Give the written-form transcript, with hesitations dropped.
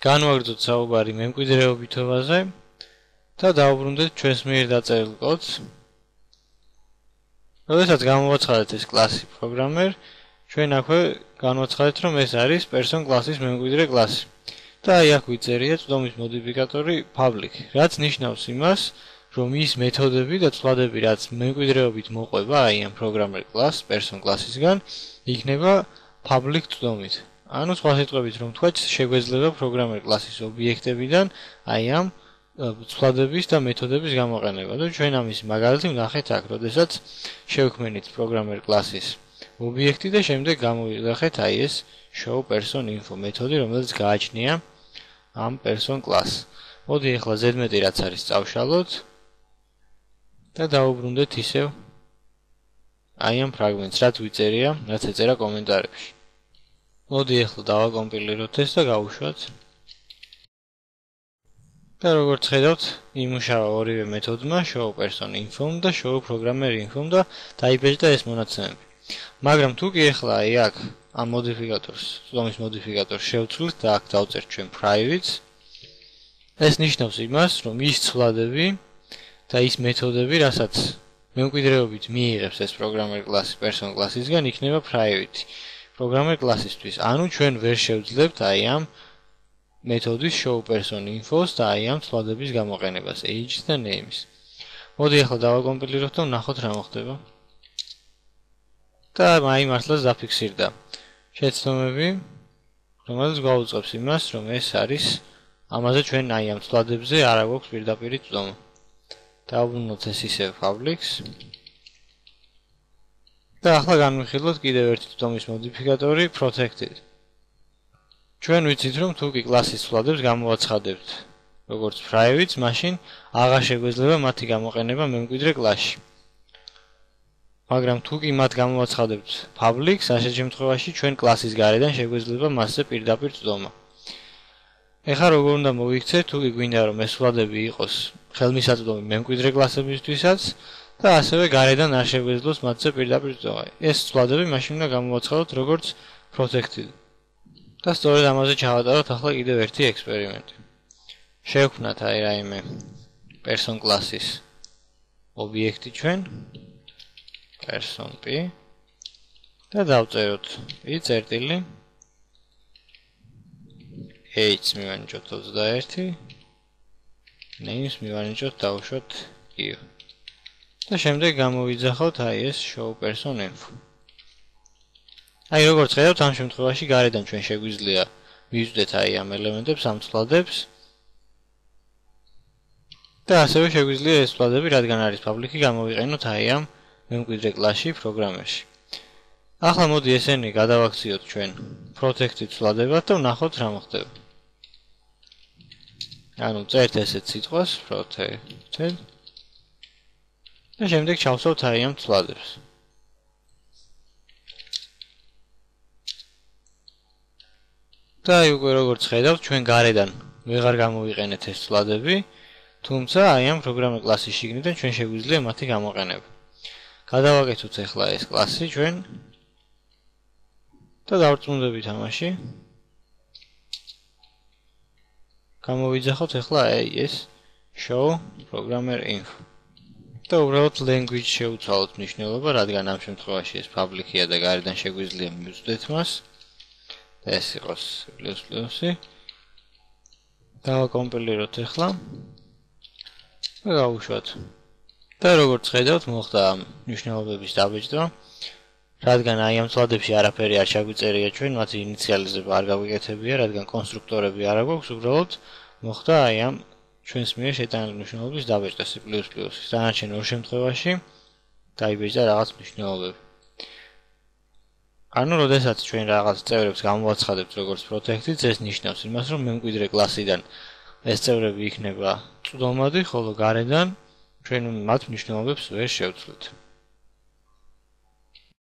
განვაგრძოთ საუბარი მემკვიდრეობითობაზე და დავუბრუნდეთ ჩვენს მიერ დაწერილ კოდს. როდესაც გამოვაცხადეთ ეს კლასი პროგრამერ, ჩვენ აქვე განვაცხადეთ, რომ ეს არის person კლასის მემკვიდრე კლასი. და აი აქ ვიწერია წვდომის მოდიფიკატორი public, რაც ნიშნავს იმას, რომ ის მეთოდები და ცვლადები, რაც მემკვიდრეობით მოყვება აი ამ programmer class person class-ისგან, იქნება public წვდომით. ანუ სხვა სიტყვებით რომ თქვა, შეგვეძლება programmer class-ის ობიექტებიდან აი ამ ცვლადების და მეთოდების გამოყენება. და ჩვენ ამის მაგალითი ვნახეთ აქ, როდესაც შევქმნით programmer class-ის ობიექტი და შემდეგ გამოვიღეთ აი ეს show person info მეთოდი, რომელიც გააჩნია ამ person class. მოდი ახლა ზედმეტი რაც არის წავშალოთ და დავუბრუნდეთ ისევ აი ამ ფრაგმენტს, რაც ვიწერია, რაც ეწერა კომენტარებში. მოდი ახლა დავაკომპილიროთ ეს და გავუშვათ. და როგორც ხედავთ, იმუშავა ორივე მეთოდმა, show person info და show programmer info და დაიბეჭდა ეს მონაცემები. მაგრამ თუ კი ახლა აი აქ ამ მოდიფიკატორს, წვდომის მოდიფიკატორს შევცვლით და აქ დავწერთ ჩვენ private-ს, ეს ნიშნავს იმას, რომ ის ცვლადები და ის მეთოდები, რასაც მემკვიდრეობით მიიღებს ეს programmer class person class-ისგან, იქნება private programmer class-ისთვის. ანუ ჩვენ ვერ შევძლებთ აი ამ მეთოდის show person info-ს და აი ამ ცვლადების გამოყენებას, age-ს და name-ს. მოდი ახლა დავაკომპილიროთ და ვნახოთ რა მოხდება. და აი მართლაც დაფიქსირდა შეცდომები, რომელიც გვაუწყობს იმას, რომ ეს არის ამაზე ჩვენ აი ამ ცვლადებზე არ აქვს პირდაპირ წვდომა. დავუბრუნოთ ეს ისევ public-ს. და ახლა განვიხილოთ კიდევ ერთი წვდომის მოდიფიკატორი protected. ჩვენ ვიცით, რომ თუ კი კლასის ცვლადებს გამოვაცხადებთ როგორც private-ს, მაშინ აღარ შეგვეძლება მათი გამოყენება მემკვიდრე კლასში. მაგრამ თუ კი მათ გამოვაცხადებთ public-ს, ასეთ შემთხვევაში ჩვენ კლასის გარედან შეგვეძლება მასზე პირდაპირ წვდომა. ეხლა როგორ უნდა მოვიქცეთ, თუ კი გვინდა რომ ეს ცვლადები იყოს ხელმისაწვდომი მემკვიდრე კლასებისთვისაც და ასევე გარედან არ შეგვეძლოს მათზე პირდაპირ წვდომა. ეს ცვლადები მაშინ უნდა გამოვაცხადოთ როგორც protected. და სწორედ ამაზე ჩავატაროთ ახლა კიდევ ერთი ექსპერიმენტი. შევქმნათ აი რაიმე person class-ის ობიექტი ჩვენ person p და დავწეროთ p წერტილი age მივანიჭოთ 21 names მივანიჭოთ დავუშვათ q და შემდეგ გამოვიძახოთ აი ეს show person info. აი როგორც ხედავთ, ამ შემთხვევაში გარედან ჩვენ შეგვიძლია მივიძვდეთ აი ამ ელემენტებს, ამ ცვლადებს და ასევე შეგვიძლია ეს ცვლადები, რადგან არის public-ი, გამოვიყენოთ აი ამ მემკვიდრე კლასში პროგრამერში. ახლა მოდი ესენი გადავაქციოთ ჩვენ protected ცვლადებად და ვნახოთ რა მოხდება. ანუ წერთ ესეთ სიტყვას protected და შემდეგ ჩავსვათ აი ამ ცვლადებს. და აი უკვე როგორც ხედავთ, ჩვენ გარედან ვეღარ გამოვიყენეთ ეს ცვლადები, თუმცა აი ამ programmer კლასის შიგნიდან ჩვენ შეგვიძლია მათი გამოყენება. გადავაკეთოთ ახლა ეს კლასი ჩვენ და დავწმუნდებით ამაში. გამოვიძახოთ ახლა აი ეს show programmer info. და უბრალოდ language შევცვალოთ მნიშვნელობა, რადგან ამ შემთხვევაში ეს public-ია და გარედან შეგვიძლია მივუწვდეთ მას. და ეს იყოს ++-ი. დავაკომპილიროთ ახლა და გავუშვათ. და როგორც ხედავთ, მოხდა ამ მნიშვნელობების დაბეჭდა, რადგან აი ამ ცვლადებში არაფერი არ შეგვიწერია ჩვენ, მათი ინიციალიზება არ გავიკეთებია, რადგან კონსტრუქტორები არ აქვს, უბრალოდ მოხდა აი ამ ჩვენს მიერ შეტანილი მნიშვნელობის დაბეჭდა C++-ის. დანარჩენ ორ შემთხვევაში დაიბეჭდა რაღაც მნიშვნელობები. ანუ როდესაც ჩვენ რაღაც წევრებს გამოვაცხადებთ როგორც protected, ეს ნიშნავს იმას, რომ მემკვიდრე კლასიდან ეს წევრები იქნება წვდომადი, ხოლო გარედან ჩვენ მათ მნიშვნელობებს ვერ შევცვლით.